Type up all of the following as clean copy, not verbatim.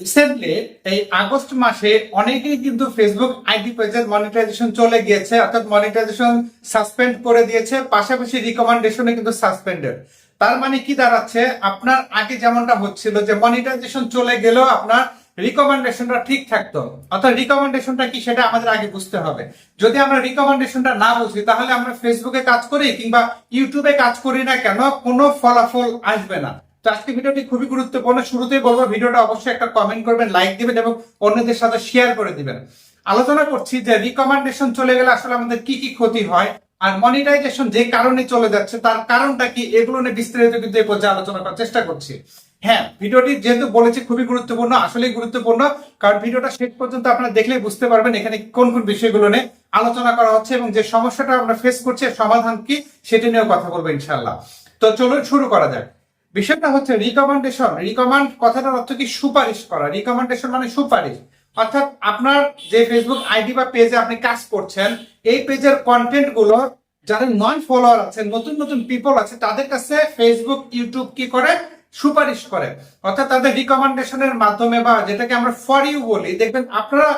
Recently এই August মাসে অনেকেই কিন্তু ফেসবুক আইডি পেজের মনিটাইজেশন চলে গিয়েছে, অর্থাৎ মনিটাইজেশন সাসপেন্ড করে দিয়েছে, পাশাপাশি রিকমেন্ডেশনে কিন্তু সাসপেন্ডেড। তার মানে কি দাঁড়াচ্ছে, আপনার আগে যেমনটা হচ্ছিল যে মনিটাইজেশন চলে গেলেও আপনার রিকমেন্ডেশনটা ঠিক থাকতো, অর্থাৎ রিকমেন্ডেশনটা কি সেটা আমাদের আগে বুঝতে হবে। যদি আমরা রিকমেন্ডেশনটা না বুঝি তাহলে আমরা ফেসবুকে কাজ করি কিংবা ইউটিউবে কাজ করি না কেন, কোনো ফলাফল আসবে না। তো আজকে ভিডিওটি খুবই গুরুত্বপূর্ণ। শুরুতেই বলবো ভিডিওটা অবশ্যই একটা কমেন্ট করবেন, লাইক দিবেন এবং অন্যদের সাথে শেয়ার করে দিবেন। আলোচনা করছি যে রিকমেন্ডেশন চলে গেলে আসলে আমাদের কি কি ক্ষতি হয়, আর মনিটাইজেশন যে কারণে চলে যাচ্ছে তার কারণটা কি, এগুলো নিয়ে বিস্তারিত কিন্তু এই পর্যায়ে আলোচনা করার চেষ্টা করছি। হ্যাঁ, ভিডিওটি যেহেতু বলেছি খুবই গুরুত্বপূর্ণ, আসলেই গুরুত্বপূর্ণ, কারণ ভিডিওটা শেষ পর্যন্ত আপনারা দেখলেই বুঝতে পারবেন এখানে কোন কোন বিষয়গুলো নিয়ে আলোচনা করা হচ্ছে এবং যে সমস্যাটা আমরা ফেস করছি সমাধান কি সেটা নিয়েও কথা বলবো ইনশাআল্লাহ। তো চলুন শুরু করা যাক। বিষয়টা হচ্ছে রিকমেন্ডেশন। রিকমেন্ড কথাটার অর্থ কি? সুপারিশ করা। রিকমেন্ডেশন মানে সুপারিশ, অর্থাৎ আপনার যে ফেসবুক আইডি বা পেজে আপনি কাজ করছেন, এই পেজের কন্টেন্ট গুলো যারা নন ফলোয়ার আছে, নতুন নতুন পিপল আছে, তাদের কাছে ফেসবুক ইউটিউব কি করে? সুপারিশ করে। অর্থাৎ তাদের রিকমেন্ডেশনের মাধ্যমে, বা যেটাকে আমরা ফর ইউ বলি, দেখবেন আপনারা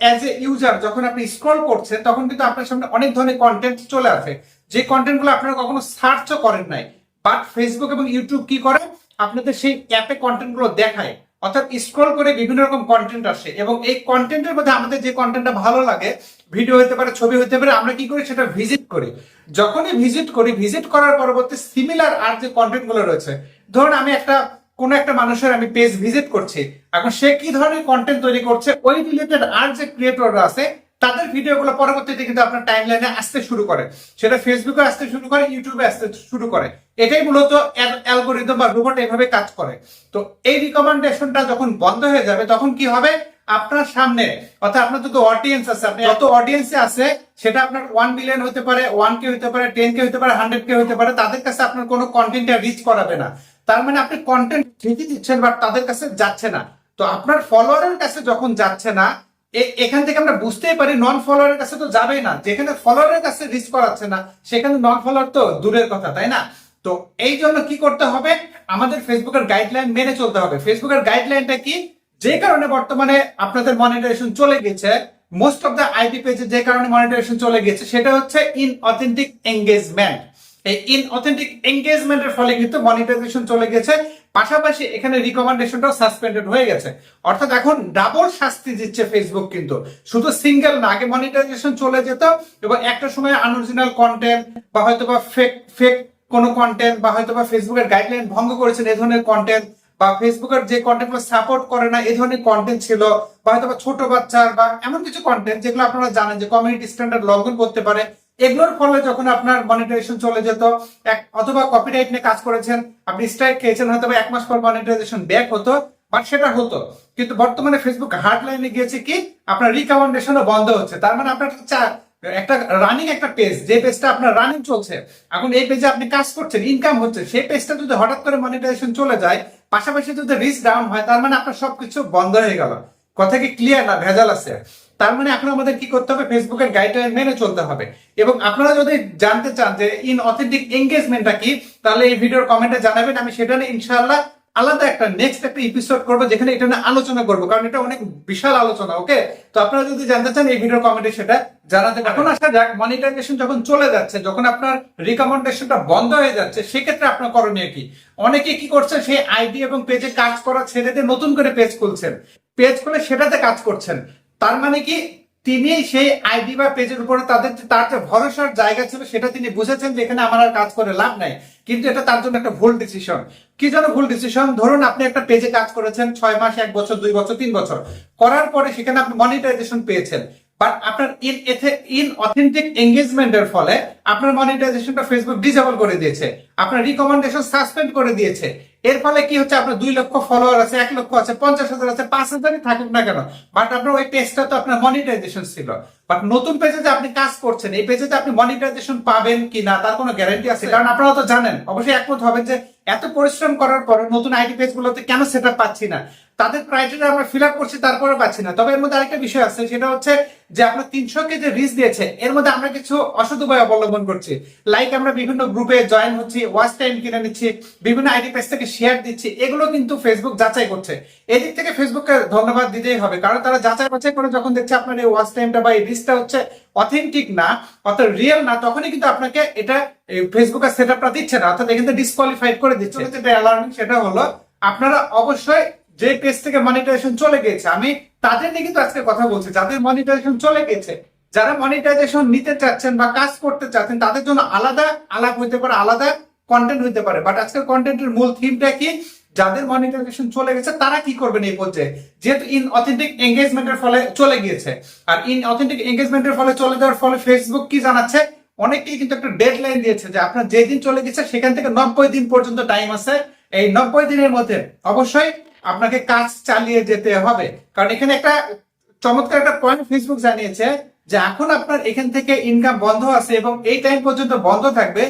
অ্যাজ এ ইউজার যখন আপনি স্ক্রল করছেন তখন কিন্তু আপনার সামনে অনেক ধরনের কন্টেন্ট চলে আসে, যে কন্টেন্ট গুলো আপনারা কখনো সার্চও করেন নাই, বাট ফেসবুক এবং ইউটিউব কি করে? আপনাদের সেই অ্যাপে কন্টেন্ট গুলো দেখায়, অর্থাৎ স্ক্রল করে বিভিন্ন রকম কন্টেন্ট আসে এবং এই কন্টেন্টের মধ্যে আমাদের যে কন্টেন্টটা ভালো লাগে, ভিডিও হতে পারে, ছবি হতে পারে, আমরা কি করি? সেটা ভিজিট করি। যখনই ভিজিট করি, ভিজিট করার পরবর্তী সিমিলার আর যে কন্টেন্ট গুলো রয়েছে, ধরুন আমি কোন একটা মানুষের আমি পেজ ভিজিট করছি, এখন সে কি ধরনের কন্টেন্ট তৈরি করছে, ওই রিলেটেড আর যে ক্রিয়েটররা আছে তাদের ভিডিওগুলো পরবর্তীতে কিন্তু আপনার টাইম লাইনে আসতে শুরু করে, সেটা ফেসবুকে আসতে শুরু করে, ইউটিউবে আসতে শুরু করে। এটাই মূলত অ্যালগোরিদম বা রোবট এইভাবে কাজ করে। তো এই রিকমেন্ডেশনটা যখন বন্ধ হয়ে যাবে তখন কি হবে? আপনার সামনে, অর্থাৎ আপনার যত অডিয়েন্স আছে, আপনি যত অডিয়েন্সে আছে, সেটা আপনার 1 মিলিয়ন হতে পারে, 1K হতে পারে, 10K হতে পারে, 100K হতে পারে, তাদের কাছে আপনার কোনো কন্টেন্ট রিচ করাবে না। তার মানে আপনি কন্টেন্ট ঠিকই দিচ্ছেন বাট তাদের কাছে যাচ্ছে না। তো আপনার ফলোয়ারের কাছে যখন যাচ্ছে না, এখান থেকে আমরা বুঝতেই পারি নন ফলোয়ারের কাছে তো যাবেই না। যেখানে ফলোয়ারের কাছে রিচ করাচ্ছে না সেখানে নন ফলোয়ার তো দূরের কথা, তাই না? তো এই জন্য কি করতে হবে? আমাদের ফেসবুকের গাইডলাইন মেনে চলতে হবে। ফেসবুকের গাইডলাইনটা কি? যে কারণে বর্তমানে আপনাদের মনিটাইজেশন চলে গেছে, মোস্ট অফ দ্য আইডি পেজে যে কারণে মনিটাইজেশন চলে গেছে, সেটা হচ্ছে ইনঅথেন্টিক এঙ্গেজমেন্ট। এই ইনঅথেন্টিক এঙ্গেজমেন্টের ফলে কিন্তু মনিটাইজেশন চলে গেছে, পাশাপাশি এখানে রিকমেন্ডেশনটাও সাসপেন্ডেড হয়ে গেছে। অর্থাৎ এখন ডাবল শাস্তি দিচ্ছে ফেসবুক, কিন্তু শুধু সিঙ্গেল না। আগে মনিটাইজেশন চলে যেত এবং একটা সময় আনঅরিজিনাল কন্টেন্ট বা হয়তো বা ফেক ফেক কোনো কন্টেন্ট, বা হয়তো বা ফেসবুকের গাইডলাইন ভঙ্গ করেছেন এই ধরনের কন্টেন্ট, বা ফেসবুকের যে কন্টেন্ট গুলো সাপোর্ট করে না এই ধরনের কন্টেন্ট ছিল, বা হয়তো বা ছোট বাচ্চার বা এমন কিছু কন্টেন্ট যেগুলো আপনারা জানেন যে কমিউনিটি স্ট্যান্ডার্ড লঙ্ঘন করতে পারে, এগুলোর ফলে যখন আপনার মনিটাইজেশন চলে যেত, অথবা কপিরাইট নিয়ে কাজ করেছেন, আপনি স্ট্রাইক খেয়েছেন, হয়তো 1 মাস পর মনিটাইজেশন ব্যাক হতো, বাট সেটা হতো। কিন্তু বর্তমানে ফেসবুক হার্ড লাইনে গিয়েছে কি? আপনার রিকমেন্ডেশনও বন্ধ হচ্ছে। তার মানে আপনার একটা রানিং একটা পেজ, যে পেজটা আপনার রানিং চলছে, এখন এই পেজে আপনি কাজ করছেন, ইনকাম হচ্ছে, সেই পেজটা যদি হঠাৎ করে মনিটাইজেশন চলে যায়, পাশাপাশি যদি রিচ ডাউন হয়, তার মানে আপনার সবকিছু বন্ধ হয়ে গেল। কথা কি ক্লিয়ার? না ভেজাল আছে? তার মানে এখন আমাদের কি করতে হবে? ফেসবুকের গাইডলাইন মেনে চলতে হবে। এবং আপনারা যদি জানতে চান যে ইনঅথেন্টিক এঙ্গেজমেন্টটা কি, তাহলে এই ভিডিওর কমেন্টে জানাবেন, আমি সেটা নিয়ে ইনশাআল্লাহ আলাদা একটা নেক্সট একটা এপিসোড করবো, যেখানে এটা নিয়ে আলোচনা করবো, কারণ এটা অনেক বিশাল আলোচনা। ওকে, তো আপনারা যদি জানতে চান এই ভিডিওর কমেন্টে সেটা জানাতে পারেন। এখন আসা যাক, মনিটাইজেশন যখন চলে যাচ্ছে, যখন আপনার রিকমেন্ডেশনটা বন্ধ হয়ে যাচ্ছে, সেক্ষেত্রে আপনার করণীয় কি? অনেকে কি করছেন, সেই আইডি এবং পেজে কাজ করা ছেড়ে দিয়ে নতুন করে পেজ খুলছেন, পেজ খুলে সেটাতে কাজ করছেন। তার মানে কি? তিনি সেই আইডি বা পেজের উপরে তার যে ভরসার জায়গা ছিল সেটা তিনি বুঝেছেন যে এখানে আমার আর কাজ করে লাভ নাই, কিন্তু এটা তার জন্য একটা ভুল ডিসিশন। কি জন্য ভুল ডিসিশন? ধরুন আপনি একটা পেজে কাজ করেছেন 6 মাস, 1 বছর, 2 বছর, 3 বছর করার পরে সেখানে আপনি মনিটাইজেশন পেয়েছেন, বাট আপনার ইনঅথেন্টিক এঙ্গেজমেন্টের ফলে আপনার মনিটাইজেশনটা ফেসবুক ডিসেবল করে দিয়েছে, আপনার রিকমেন্ডেশন সাসপেন্ড করে দিয়েছে। এর ফলে কি হচ্ছে? আপনার 2 লক্ষ ফলোয়ার আছে, 1 লক্ষ আছে, 50,000 আছে, 5,000ই থাকুক না কেন, বাট আপনার ওই পেজটা তো আপনার মনিটাইজেশন ছিল। বাট নতুন পেজে যে আপনি কাজ করছেন, এই পেজে আপনি মনিটাইজেশন পাবেন কিনা তার কোনো গ্যারান্টি আছে? কারণ আপনারা তো জানেন, অবশ্যই একমত হবেন যে এত পরিশ্রম করার পরে নতুন আইডি পেজ গুলোতে কেন সেটআপ পাচ্ছি না। তাদের ক্রাইটেরিয়া আমরা ফিল আপ করছি, তারপরে পাচ্ছি না। তবে এর মধ্যে আরেকটা বিষয় আছে, সেটা হচ্ছে যে আপনার 300 কে যে রিচ দিয়েছে, এর মধ্যে আমরা কিছু অসৎ উপায় অবলম্বন করছি। লাইক আমরা বিভিন্ন গ্রুপে জয়েন হচ্ছি, ওয়াচ টাইম কিনে নিচ্ছি, বিভিন্ন আইডি পেজ থেকে শেয়ার দিচ্ছি, এগুলো কিন্তু ফেসবুক যাচাই করছে। এই দিক থেকে ফেসবুককে ধন্যবাদ দিতেই হবে, কারণ তারা যাচাই বাছাই করে যখন দেখছে আপনার এই ওয়াচ টাইমটা বা এই রিচটা হচ্ছে অথেন্টিক না, অর্থাৎ রিয়েল না, তখনই কিন্তু আপনাকে এটা ফেসবুকের সেটআপটা দিচ্ছে না, অর্থাৎ এখান থেকে ডিসকোয়ালিফাইড করে দিচ্ছে। যেটা অ্যালার্মিং সেটা হলো আপনারা অবশ্যই যে পেজ থেকে মনিটাইজেশন চলে গেছে, আমি তাদের নিয়ে কিন্তু আজকে কথা বলছি, যাদের মনিটাইজেশন চলে গেছে, যারা মনিটাইজেশন নিতে চাচ্ছেন বা কাজ করতে চাচ্ছেন, তাদের জন্য আলাদা আলাপ হইতে পারে, আলাদা কন্টেন্ট হইতে পারে। বাট আজকের কন্টেন্টের মূল থিমটা কি, যাদের মনিটাইজেশন চলে গেছে তারা কি করবেন এই পর্যায়ে, যেহেতু ইন অথেন্টিক এঙ্গেজমেন্টের ফলে চলে গিয়েছে। আর ইন অথেন্টিক এঙ্গেজমেন্টের ফলে চলে যাওয়ার ফলে ফেসবুক কি জানাচ্ছে, অনেকেই কিন্তু একটা ডেডলাইন দিয়েছে যে আপনার যেদিন চলে গেছে সেখান থেকে 90 দিন পর্যন্ত টাইম আছে। এই 90 দিনের মধ্যে অবশ্যই আপনাকে কাজ চালিয়ে যেতে হবে। কারণ এখানে একটা চমৎকার একটা পয়েন্ট ফেসবুক জানিয়েছে যে এখন আপনার এখান থেকে ইনকাম বন্ধ আছে এবং এই টাইম পর্যন্ত বন্ধ থাকবে,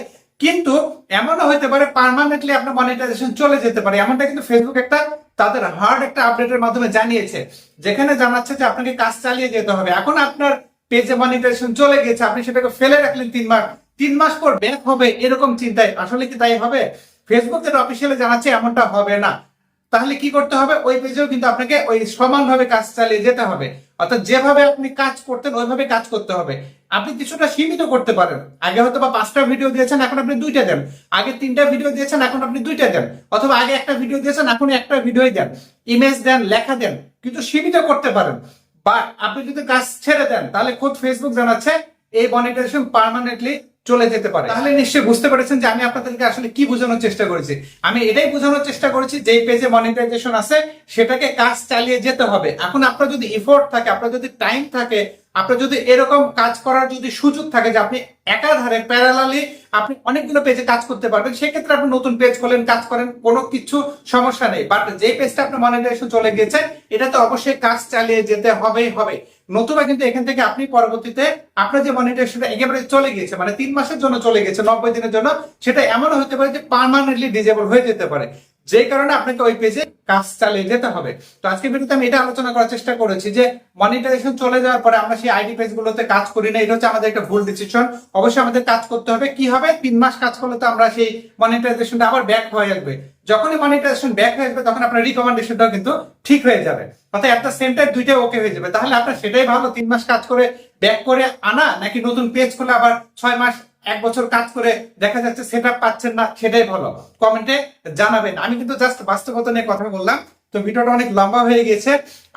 কিন্তু এমনও হতে পারে পার্মানেন্টলি আপনার মনিটাইজেশন চলে যেতে পারে। এমনটা কিন্তু ফেসবুক একটা তাদের হার্ড একটা আপডেটের মাধ্যমে জানিয়েছে, যেখানে জানাচ্ছে যে আপনাকে কাজ চালিয়ে যেতে হবে। এখন আপনার পেজে মনিটাইজেশন চলে গেছে, আপনি সেটাকে ফেলে রাখলেন 3 মাস, 3 মাস পর ব্যাক হবে এরকম চিন্তায়, আসলে কি তাই হবে? ফেসবুক যেটা অফিসিয়ালি জানাচ্ছে এমনটা হবে না। তাহলে কি করতে হবে, ওই পেজেও কিন্তু আপনাকে ওই সমানভাবে কাজ চালিয়ে যেতে হবে, অর্থাৎ যেভাবে আপনি কাজ করতেন ওইভাবে কাজ করতে হবে। আপনি কিছুটা সীমিত করতে পারেন, আগে হয়তো বা 5টা ভিডিও দিয়েছেন, এখন আপনি 2টা দেন, আগে 3টা ভিডিও দিয়েছেন, এখন আপনি 2টা দেন, অথবা আগে একটা ভিডিও দিয়েছেন, এখন একটা ভিডিওই দেন, ইমেজ দেন, লেখা দেন, কিন্তু সীমিত করতে পারেন। বা আপনি যদি কাজ ছেড়ে দেন, তাহলে খোদ ফেসবুক জানাচ্ছে এই মনিটাইজেশন পার্মানেন্টলি চলে যেতে পারে। তাহলে নিশ্চয়ই বুঝতে পেরেছেন যে আমি আপনাদেরকে আসলে কি বোঝানোর চেষ্টা করেছি। আমি এটাই বোঝানোর চেষ্টা করেছি যে এই পেজে মনিটাইজেশন আছে, সেটাকে কাজ চালিয়ে যেতে হবে। এখন আপনার যদি এফোর্ট থাকে, আপনার যদি টাইম থাকে, আপনার যদি এরকম কাজ করার যদি সুযোগ থাকে যে আপনি একাধারে প্যারালালি আপনি অনেকগুলো পেজে কাজ করতে পারবেন, সেক্ষেত্রে আপনি নতুন পেজ খোলেন, কাজ করেন, কোনো কিছু সমস্যা নেই। বাট যে পেজটা আপনার মনিটাইজেশন চলে গেছে, এটা তো অবশ্যই কাজ চালিয়ে যেতে হবেই হবে, নতুবা কিন্তু এখান থেকে আপনি পরবর্তীতে আপনার যে মনিটাইজেশনটা একেবারে চলে গেছে, মানে 3 মাসের জন্য চলে গেছে, 90 দিনের জন্য, সেটা এমনও হতে পারে যে পার্মানেন্টলি ডিজেবল হয়ে যেতে পারে, যে কারণে আপনাকে ওই পেজে কাজ চালিয়ে যেতে হবে। তো আজকে ভিডিওতে আমি এটা আলোচনা করার চেষ্টা করেছি যে মনিটাইজেশন চলে যাওয়ার পরে আমরা সেই আইডি পেজগুলোতে কাজ করি না, এটা হচ্ছে আমাদের একটা ভুল ডিসিশন। অবশ্যই আমাদের কাজ করতে হবে। কি হবে, 3 মাস কাজ করলে তো আমরা সেই মনিটাইজেশনটা আবার ব্যাক হয়ে আসবে। যখনই মনিটাইজেশন ব্যাক হয়ে আসবে, তখন আপনার রিকমেন্ডেশনটাও কিন্তু ঠিক হয়ে যাবে, অর্থাৎ এট দ্য সেম টাইম দুইটাই ওকে হয়ে যাবে। তাহলে আপনার সেটাই ভালো, 3 মাস কাজ করে ব্যাক করে আনা, নাকি নতুন পেজ খুলে আবার 6 মাস 1 বছর কাজ করে দেখা যাচ্ছে সেটআপ পাচ্ছেন না, সেটাই ভালো? কমেন্টে জানাবেন। আমি কিন্তু জাস্ট বাস্তবতা নিয়ে কথা বললাম। তো ভিডিওটা অনেক লম্বা হয়ে গেছে।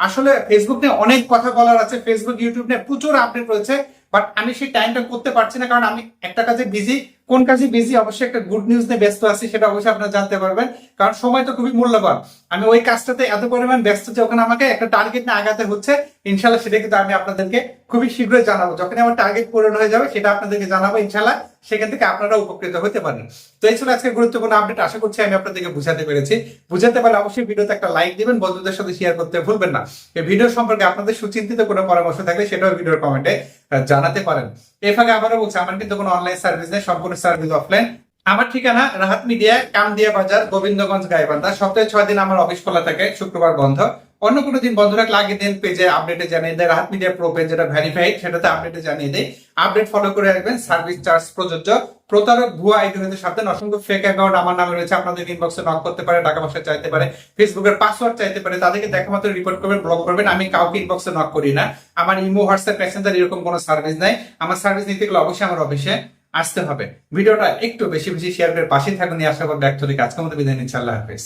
আসলে ফেসবুক নিয়ে অনেক কথা বলার আছে, ফেসবুক ইউটিউব নিয়ে প্রচুর আপডেট রয়েছে, বাট আমি সেই টাইমটা করতে পারছি না, কারণ আমি একটা কাজে বিজি। কোন কাজে বিজি, অবশ্যই একটা গুড নিউজ নিয়ে ব্যস্ত আছি, সেটা অবশ্যই আপনারা জানতে পারবেন, কারণ সময় তো খুবই মূল্যবান। আমি ওই কাজটাতে এত পরিমাণ ব্যস্ত যে ওখানে আমাকে একটা টার্গেট নিয়ে আগাতে হচ্ছে। ইনশাল্লাহ সেটা কিন্তু আমি আপনাদেরকে খুবই শীঘ্রই জানাবো। যখন আমার টার্গেট পূরণ হয়ে যাবে, সেটা আপনাদেরকে জানাবো ইনশাল্লাহ, সেখান থেকে আপনারা উপকৃত হতে পারেন। তো এই ছিল আজকে গুরুত্বপূর্ণ আপডেট। আশা করছি আমি আপনাদেরকে বুঝাতে পেরেছি। বুঝাতে পারলে অবশ্যই ভিডিওতে একটা লাইক দিবেন, বন্ধুদের সাথে শেয়ার করতে ভুলবেন না। এই ভিডিও সম্পর্কে আপনাদের সুচিন্তিত কোনো পরামর্শ থাকলে সেটাও ভিডিওর কমেন্টে জানাতে পারেন। এর ফাঁকে আবারও বলছি, আমার কিন্তু কোনো অনলাইন সার্ভিস নেই, সম্পূর্ণ সার্ভিস অফলাইন। আমার ঠিকানা রাহাত মিডিয়া, কামদিয়া বাজার, গোবিন্দগঞ্জ, গাইবান্ধা। সপ্তাহে 6 দিন আমার অফিস খোলা থাকে, শুক্রবার বন্ধ। অন্য কোনো দিন বন্ধ রাখলে আগের দিন পেজে আপডেটে জানিয়ে দেয়। রাহাত মিডিয়া প্রো পেজ যেটা ভেরিফাইড, সেটাতে আপডেটে জানিয়ে দেয়। আপডেট ফলো করে রাখবেন, সার্ভিস চার্জ প্রযোজ্য। প্রতারক ভুয়া আইডি হতে সাবধান। অসংখ্য ফেক অ্যাকাউন্ট আমার নামে রয়েছে, আপনাদের ইনবক্সে নক করতে পারে, টাকা পয়সা চাইতে পারে, ফেসবুকের পাসওয়ার্ড চাইতে পারে, তাদেরকে দেখা মাত্র রিপোর্ট করবেন, ব্লক করবেন। আমি কাউকে ইনবক্সে নক করি না, আমার ইমো, হোয়াটসঅ্যাপ, মেসেঞ্জার এরকম কোনো সার্ভিস নাই। আমার সার্ভিস নিতে গেলে অবশ্যই আমার অফিসে আসতে হবে। ভিডিওটা একটু বেশি বেশি শেয়ার করে পাশে থাকুন, আশা করি ব্যাক থেকে আজকের মতো বিদায় নিচ্ছি। আল্লাহ হাফেজ।